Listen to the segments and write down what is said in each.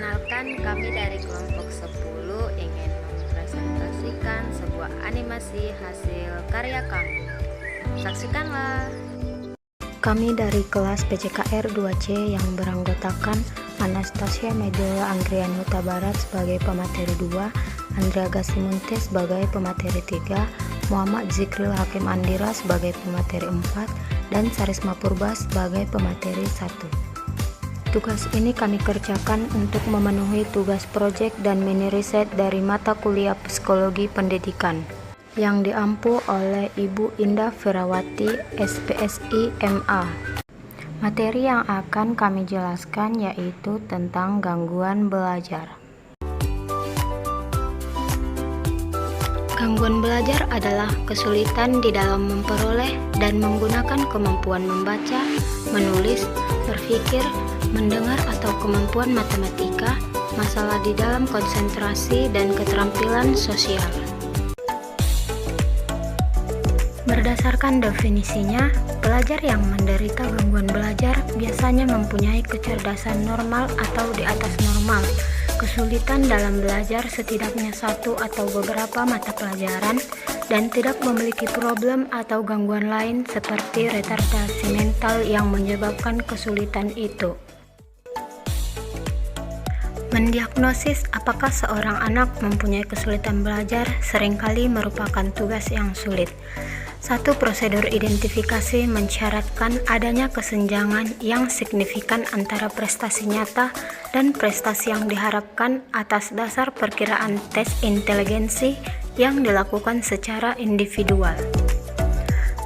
Perkenalkan, kami dari kelompok 10 ingin mempresentasikan sebuah animasi hasil karya kami. Saksikanlah. Kami dari kelas PJKR 2C yang beranggotakan Anastasia Medola Anggrian Huta Barat sebagai pemateri 2, Andrea Gasimunte sebagai pemateri 3, Muhammad Zikril Hakim Andira sebagai pemateri 4, dan Sarisma Purba sebagai pemateri 1. Tugas ini kami kerjakan untuk memenuhi tugas proyek dan mini riset dari mata kuliah Psikologi Pendidikan yang diampu oleh Ibu Indah Ferawati, SPSI MA. Materi yang akan kami jelaskan yaitu tentang gangguan belajar. Gangguan belajar adalah kesulitan di dalam memperoleh dan menggunakan kemampuan membaca, menulis, berpikir, mendengar atau kemampuan matematika, masalah di dalam konsentrasi dan keterampilan sosial. Berdasarkan definisinya, pelajar yang menderita gangguan belajar biasanya mempunyai kecerdasan normal atau di atas normal, kesulitan dalam belajar setidaknya satu atau beberapa mata pelajaran, dan tidak memiliki problem atau gangguan lain seperti retardasi mental yang menyebabkan kesulitan itu. Mendiagnosis apakah seorang anak mempunyai kesulitan belajar seringkali merupakan tugas yang sulit. Satu prosedur identifikasi mensyaratkan adanya kesenjangan yang signifikan antara prestasi nyata dan prestasi yang diharapkan atas dasar perkiraan tes inteligensi yang dilakukan secara individual.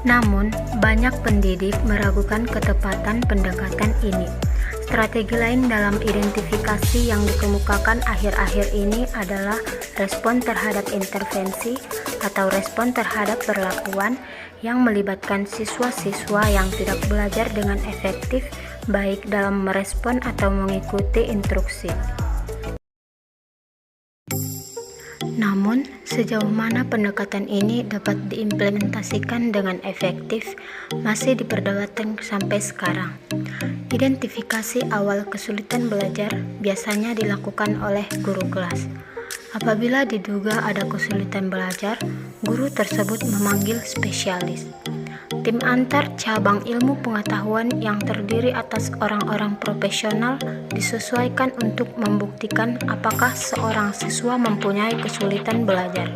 Namun, banyak pendidik meragukan ketepatan pendekatan ini. Strategi lain dalam identifikasi yang dikemukakan akhir-akhir ini adalah respon terhadap intervensi atau respon terhadap perlakuan yang melibatkan siswa-siswa yang tidak belajar dengan efektif baik dalam merespon atau mengikuti instruksi. Namun, sejauh mana pendekatan ini dapat diimplementasikan dengan efektif masih diperdebatkan sampai sekarang. Identifikasi awal kesulitan belajar biasanya dilakukan oleh guru kelas. Apabila diduga ada kesulitan belajar, guru tersebut memanggil spesialis. Tim antar cabang ilmu pengetahuan yang terdiri atas orang-orang profesional disesuaikan untuk membuktikan apakah seorang siswa mempunyai kesulitan belajar.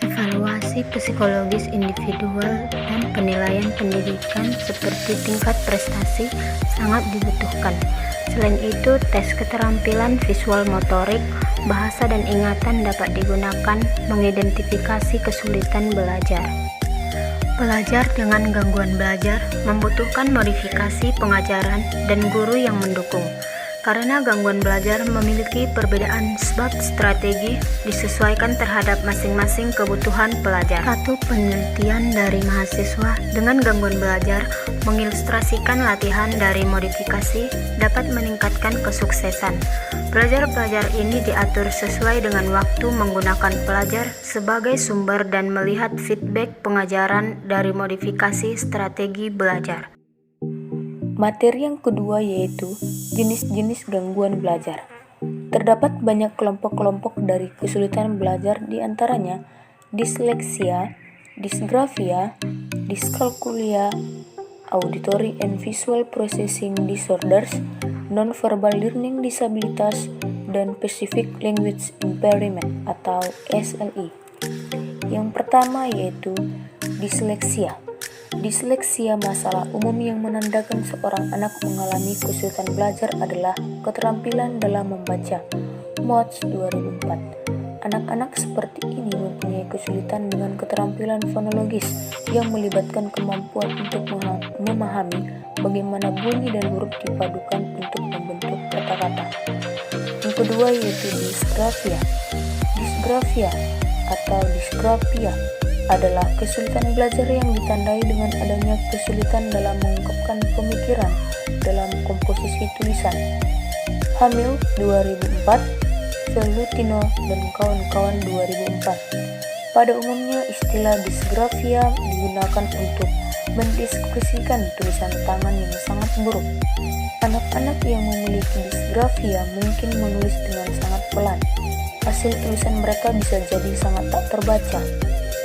Evaluasi psikologis individual dan penilaian pendidikan seperti tingkat prestasi sangat dibutuhkan. Selain itu, tes keterampilan visual motorik, bahasa dan ingatan dapat digunakan mengidentifikasi kesulitan belajar. Pelajar dengan gangguan belajar membutuhkan modifikasi pengajaran dan guru yang mendukung. Karena gangguan belajar memiliki perbedaan sebab strategi disesuaikan terhadap masing-masing kebutuhan pelajar. Satu penelitian dari mahasiswa dengan gangguan belajar mengilustrasikan latihan dari modifikasi dapat meningkatkan kesuksesan. Pelajar-pelajar ini diatur sesuai dengan waktu menggunakan pelajar sebagai sumber dan melihat feedback pengajaran dari modifikasi strategi belajar. Materi yang kedua yaitu jenis-jenis gangguan belajar. Terdapat banyak kelompok-kelompok dari kesulitan belajar, di antaranya disleksia, dysgraphia, dyscalculia, auditory and visual processing disorders, non-verbal learning disabilities, dan specific language impairment atau SLI. Yang pertama yaitu disleksia. Disleksia, masalah umum yang menandakan seorang anak mengalami kesulitan belajar adalah keterampilan dalam membaca. Motz 2004. Anak-anak seperti ini mempunyai kesulitan dengan keterampilan fonologis yang melibatkan kemampuan untuk memahami bagaimana bunyi dan huruf dipadukan untuk membentuk kata-kata. Yang kedua yaitu dysgraphia. Dysgraphia atau dysgraphia adalah kesulitan belajar yang ditandai dengan adanya kesulitan dalam mengungkapkan pemikiran dalam komposisi tulisan. Hamil 2004, Velutino dan kawan-kawan 2004. Pada umumnya istilah dysgraphia digunakan untuk mendiskusikan tulisan tangan yang sangat buruk. Anak-anak yang memiliki disgrafia mungkin menulis dengan sangat pelan. Hasil tulisan mereka bisa jadi sangat tak terbaca,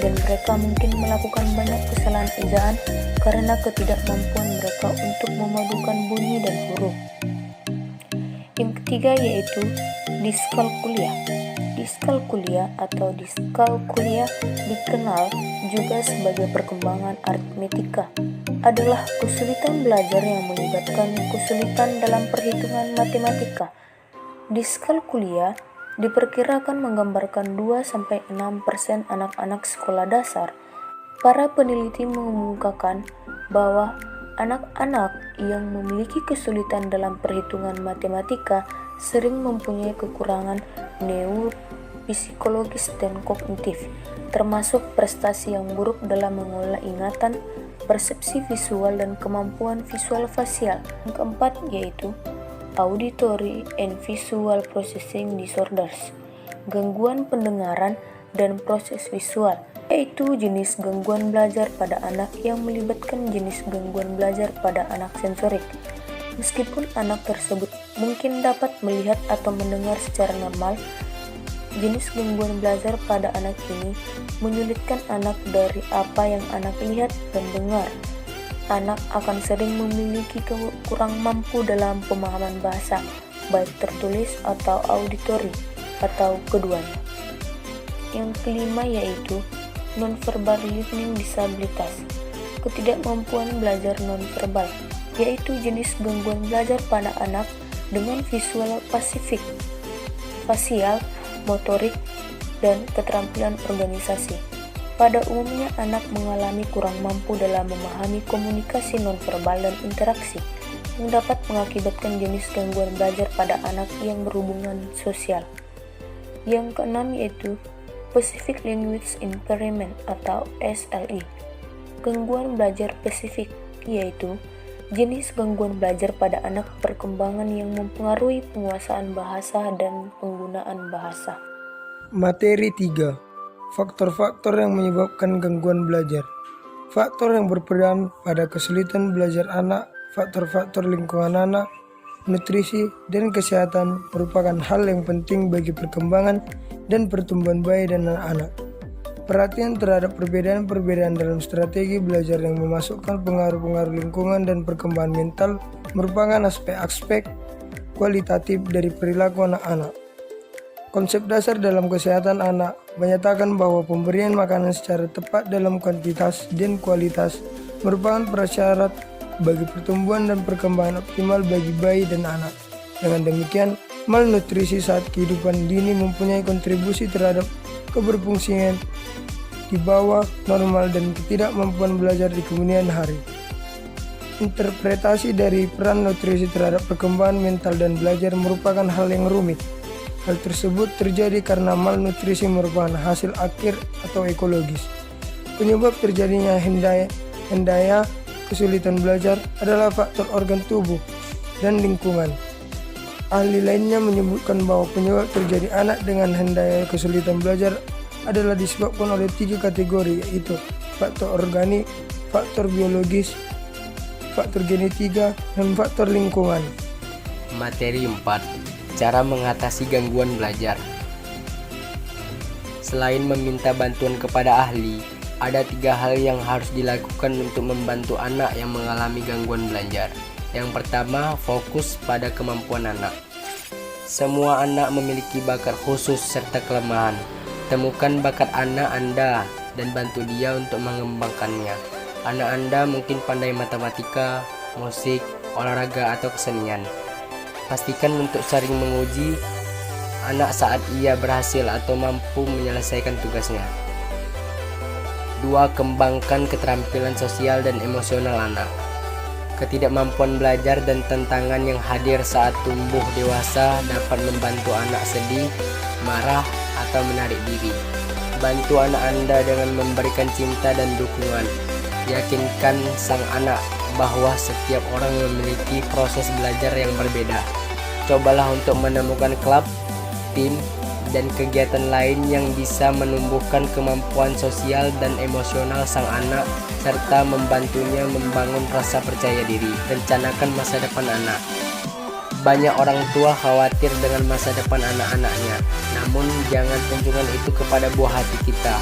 dan mereka mungkin melakukan banyak kesalahan ejaan karena ketidakmampuan mereka untuk memadukan bunyi dan huruf. Yang ketiga yaitu diskalkulia. Diskalkulia atau diskalkulia dikenal juga sebagai perkembangan aritmetika, adalah kesulitan belajar yang melibatkan kesulitan dalam perhitungan matematika. Diskalkulia diperkirakan menggambarkan 2-6% anak-anak sekolah dasar. Para peneliti mengumumkakan bahwa anak-anak yang memiliki kesulitan dalam perhitungan matematika sering mempunyai kekurangan neuropsikologis dan kognitif, termasuk prestasi yang buruk dalam mengolah ingatan, persepsi visual, dan kemampuan visual fasial. Yang keempat yaitu auditory and visual processing disorders, gangguan pendengaran dan proses visual, yaitu jenis gangguan belajar pada anak yang melibatkan jenis gangguan belajar pada anak sensorik. Meskipun anak tersebut mungkin dapat melihat atau mendengar secara normal, jenis gangguan belajar pada anak ini menyulitkan anak dari apa yang anak lihat dan dengar. Anak akan sering memiliki kurang mampu dalam pemahaman bahasa, baik tertulis atau auditori, atau keduanya. Yang kelima yaitu nonverbal learning disabilitas, ketidakmampuan belajar nonverbal, yaitu jenis gangguan belajar pada anak dengan visual pasifik, fasial, motorik, dan keterampilan organisasi. Pada umumnya anak mengalami kurang mampu dalam memahami komunikasi nonverbal dan interaksi, yang dapat mengakibatkan jenis gangguan belajar pada anak yang berhubungan sosial. Yang keenam yaitu Specific Language Impairment atau SLI, gangguan belajar spesifik, yaitu jenis gangguan belajar pada anak perkembangan yang mempengaruhi penguasaan bahasa dan penggunaan bahasa. Materi 3. Faktor-faktor yang menyebabkan gangguan belajar. Faktor yang berperan pada kesulitan belajar anak, faktor-faktor lingkungan anak, nutrisi, dan kesehatan merupakan hal yang penting bagi perkembangan dan pertumbuhan bayi dan anak-anak. Perhatian terhadap perbedaan-perbedaan dalam strategi belajar yang memasukkan pengaruh-pengaruh lingkungan dan perkembangan mental merupakan aspek-aspek kualitatif dari perilaku anak-anak. Konsep dasar dalam kesehatan anak menyatakan bahwa pemberian makanan secara tepat dalam kuantitas dan kualitas merupakan prasyarat bagi pertumbuhan dan perkembangan optimal bagi bayi dan anak. Dengan demikian, malnutrisi saat kehidupan dini mempunyai kontribusi terhadap keberfungsian di bawah normal dan ketidakmampuan belajar di kemudian hari. Interpretasi dari peran nutrisi terhadap perkembangan mental dan belajar merupakan hal yang rumit. Hal tersebut terjadi karena malnutrisi merupakan hasil akhir atau ekologis. Penyebab terjadinya hendaya kesulitan belajar adalah faktor organ tubuh dan lingkungan. Ahli lainnya menyebutkan bahwa penyebab terjadi anak dengan hendaya kesulitan belajar adalah disebabkan oleh 3 kategori, yaitu faktor organik, faktor biologis, faktor genetika, dan faktor lingkungan. Materi 4. Cara mengatasi gangguan belajar. Selain meminta bantuan kepada ahli, ada 3 hal yang harus dilakukan untuk membantu anak yang mengalami gangguan belajar. Yang pertama, fokus pada kemampuan anak. Semua anak memiliki bakat khusus serta kelemahan. Temukan bakat anak Anda dan bantu dia untuk mengembangkannya. Anak Anda mungkin pandai matematika, musik, olahraga, atau kesenian. Pastikan untuk sering menguji anak saat ia berhasil atau mampu menyelesaikan tugasnya. 2. Kembangkan keterampilan sosial dan emosional anak. Ketidakmampuan belajar dan tantangan yang hadir saat tumbuh dewasa dapat membantu anak sedih, marah, atau menarik diri. Bantu anak Anda dengan memberikan cinta dan dukungan. Yakinkan sang anak bahwa setiap orang memiliki proses belajar yang berbeda. Cobalah untuk menemukan klub, tim, dan kegiatan lain yang bisa menumbuhkan kemampuan sosial dan emosional sang anak serta membantunya membangun rasa percaya diri. Rencanakan masa depan anak. Banyak orang tua khawatir dengan masa depan anak-anaknya, namun jangan tunjukkan itu kepada buah hati kita.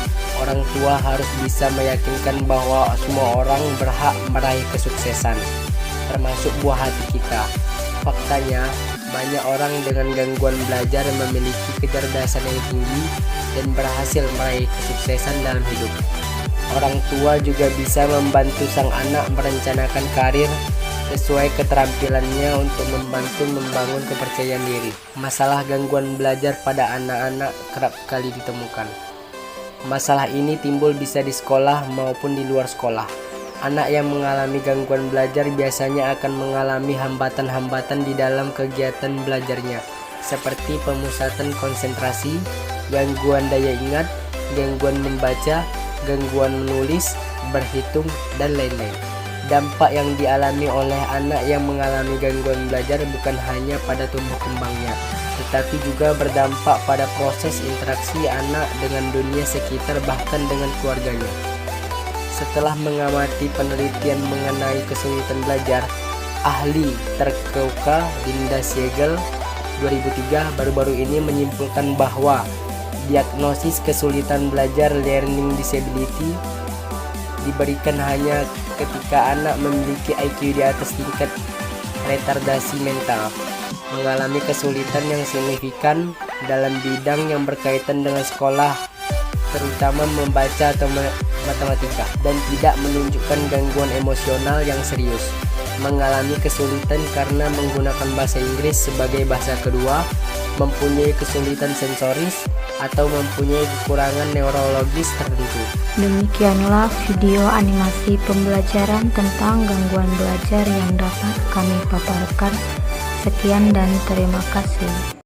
Orang tua harus bisa meyakinkan bahwa semua orang berhak meraih kesuksesan, termasuk buah hati kita. Faktanya, banyak orang dengan gangguan belajar memiliki kecerdasan yang tinggi dan berhasil meraih kesuksesan dalam hidup. Orang tua juga bisa membantu sang anak merencanakan karir sesuai keterampilannya untuk membantu membangun kepercayaan diri. Masalah gangguan belajar pada anak-anak kerap kali ditemukan. Masalah ini timbul bisa di sekolah maupun di luar sekolah. Anak yang mengalami gangguan belajar biasanya akan mengalami hambatan-hambatan di dalam kegiatan belajarnya, seperti pemusatan konsentrasi, gangguan daya ingat, gangguan membaca, gangguan menulis, berhitung, dan lain-lain. Dampak yang dialami oleh anak yang mengalami gangguan belajar bukan hanya pada tumbuh kembangnya, tetapi juga berdampak pada proses interaksi anak dengan dunia sekitar bahkan dengan keluarganya. Setelah mengamati penelitian mengenai kesulitan belajar, ahli terkemuka Linda Siegel 2003 baru-baru ini menyimpulkan bahwa diagnosis kesulitan belajar learning disability diberikan hanya ketika anak memiliki IQ di atas tingkat retardasi mental, mengalami kesulitan yang signifikan dalam bidang yang berkaitan dengan sekolah, terutama membaca atau matematika, dan tidak menunjukkan gangguan emosional yang serius, mengalami kesulitan karena menggunakan bahasa Inggris sebagai bahasa kedua, mempunyai kesulitan sensoris, atau mempunyai kekurangan neurologis tertentu. Demikianlah video animasi pembelajaran tentang gangguan belajar yang dapat kami paparkan. Sekian dan terima kasih.